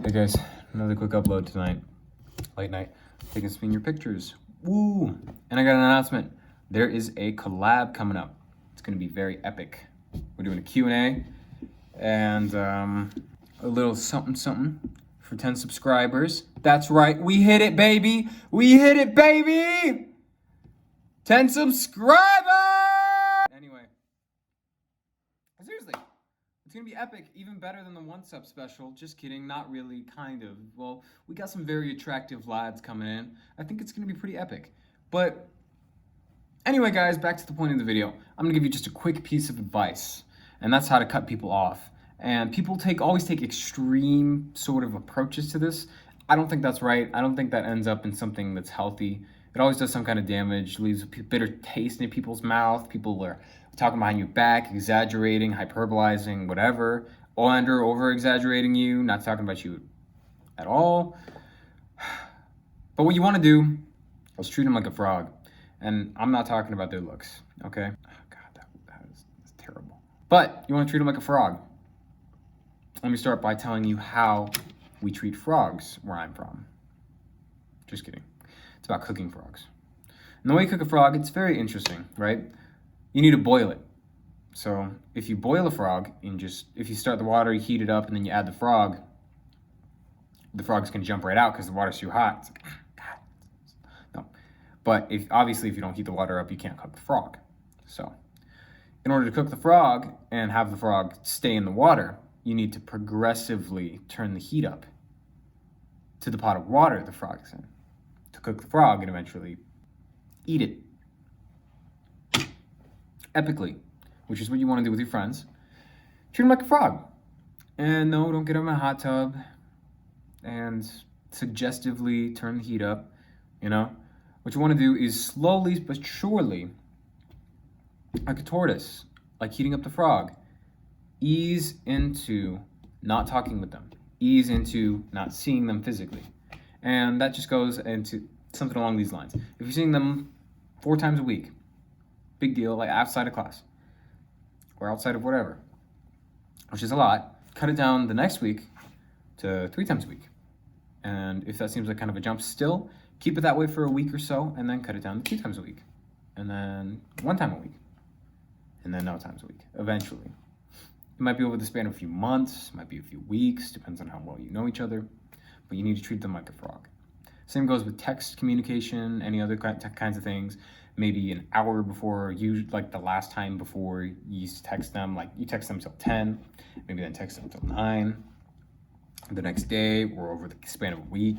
Hey guys, another quick upload tonight. Late night. Taking some of your pictures. Woo! And I got an announcement. There is a collab coming up. It's going to be very epic. We're doing a Q&A and a little something for 10 subscribers. That's right. We hit it, baby. We hit it, baby. 10 subscribers. Anyway. Seriously. It's going to be epic, even better than the 1 sub special. Just kidding, not really, kind of. Well, we got some very attractive lads coming in. I think it's going to be pretty epic. But anyway, guys, back to the point of the video. I'm going to give you just a quick piece of advice, and that's how to cut people off. And people always take extreme sort of approaches to this. I don't think that's right. I don't think that ends up in something that's healthy. It always does some kind of damage, leaves a bitter taste in people's mouth. People are talking behind your back, exaggerating, hyperbolizing, whatever, or over-exaggerating you, not talking about you at all. But what you want to do is treat them like a frog. And I'm not talking about their looks, okay? Oh, God, that's terrible. But you want to treat them like a frog. Let me start by telling you how we treat frogs where I'm from. Just kidding. It's about cooking frogs. And the way you cook a frog, it's very interesting, right? You need to boil it. So if you boil a frog, if you start the water, you heat it up, and then you add the frog's gonna jump right out because the water's too hot. It's like, God. No. But obviously if you don't heat the water up, you can't cook the frog. So in order to cook the frog and have the frog stay in the water, you need to progressively turn the heat up to the pot of water the frog is in to cook the frog and eventually eat it. Epically, which is what you want to do with your friends. Treat them like a frog. And no, don't get them in a hot tub and suggestively turn the heat up, you know? What you want to do is slowly but surely, like a tortoise, like heating up the frog, ease into not talking with them, ease into not seeing them physically. And that just goes into something along these lines. If you're seeing them 4 times a week, big deal, like outside of class or outside of whatever, which is a lot, cut it down the next week to 3 times a week. And if that seems like kind of a jump still, keep it that way for a week or so, and then cut it down to 2 times a week, and then 1 time a week, and then no times a week, eventually. It might be over the span of a few months, might be a few weeks, depends on how well you know each other, but you need to treat them like a frog. Same goes with text communication, any other kinds of things. Maybe an hour before like the last time before you text them, like you text them till 10, maybe then text them till 9. The next day or over the span of a week,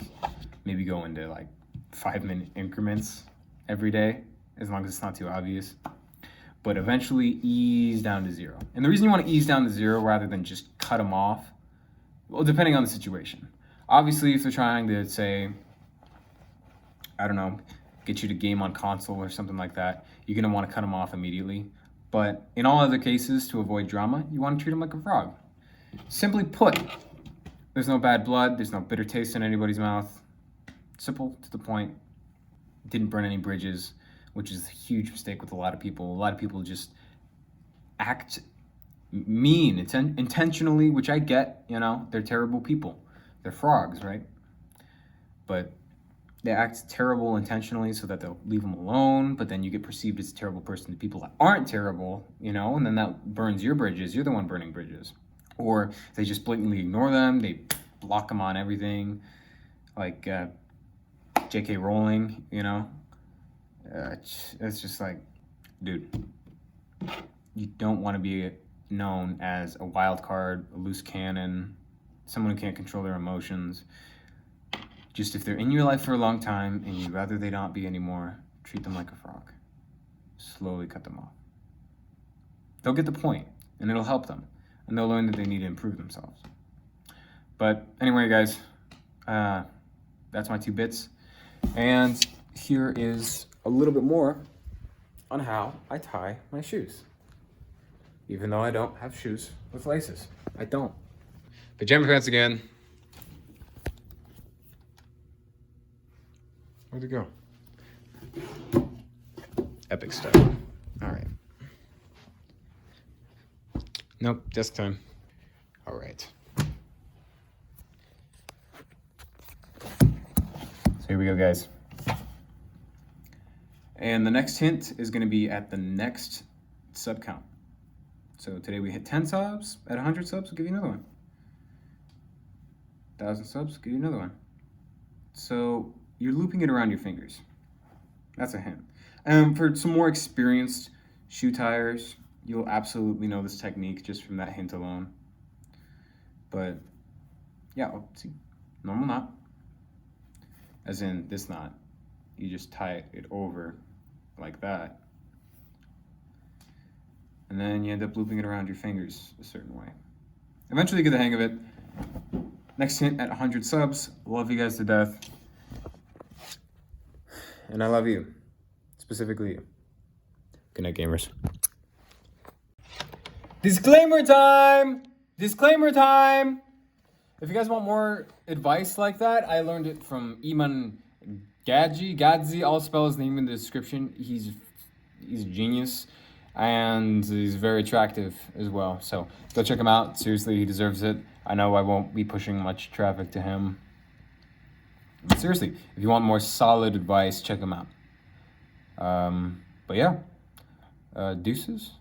maybe go into like 5-minute increments every day, as long as it's not too obvious. But eventually ease down to 0. And the reason you want to ease down to 0 rather than just cut them off, well, depending on the situation. Obviously, if they're trying to say, I don't know, get you to game on console or something like that, you're going to want to cut them off immediately. But in all other cases, to avoid drama, you want to treat them like a frog. Simply put, there's no bad blood, there's no bitter taste in anybody's mouth. Simple, to the point. Didn't burn any bridges, which is a huge mistake with a lot of people. A lot of people just act mean intentionally, which I get, you know, they're terrible people. They're frogs, right? But they act terrible intentionally so that they'll leave them alone, but then you get perceived as a terrible person to people that aren't terrible, you know, and then that burns your bridges. You're the one burning bridges. Or they just blatantly ignore them. They block them on everything, like J.K. Rowling, you know. It's just like, dude, you don't want to be known as a wild card, a loose cannon, someone who can't control their emotions. Just if they're in your life for a long time and you'd rather they not be anymore, treat them like a frog. Slowly cut them off. They'll get the point, and it'll help them, and they'll learn that they need to improve themselves. But anyway, guys, that's my 2 bits. And here is a little bit more on how I tie my shoes. Even though I don't have shoes with laces. I don't. Pajama pants again. Where'd it go? Epic stuff. All right. Nope, desk time. All right. So here we go, guys. And the next hint is going to be at the next sub count. So today we hit 10 subs. At 100 subs, we'll give you another one. 1,000 subs, give you another one. So you're looping it around your fingers. That's a hint. For some more experienced shoe tires, you'll absolutely know this technique just from that hint alone. But yeah, see, normal knot, as in this knot. You just tie it over like that. And then you end up looping it around your fingers a certain way. Eventually you get the hang of it. Next hint at 100 subs. Love you guys to death. And I love you. Specifically you. Good night, gamers. Disclaimer time! Disclaimer time! If you guys want more advice like that, I learned it from Iman Gadzi. I'll spell his name in the description. He's a genius. And he's very attractive as well. So go check him out. Seriously, he deserves it. I know I won't be pushing much traffic to him. But seriously, if you want more solid advice, check him out. But yeah, deuces.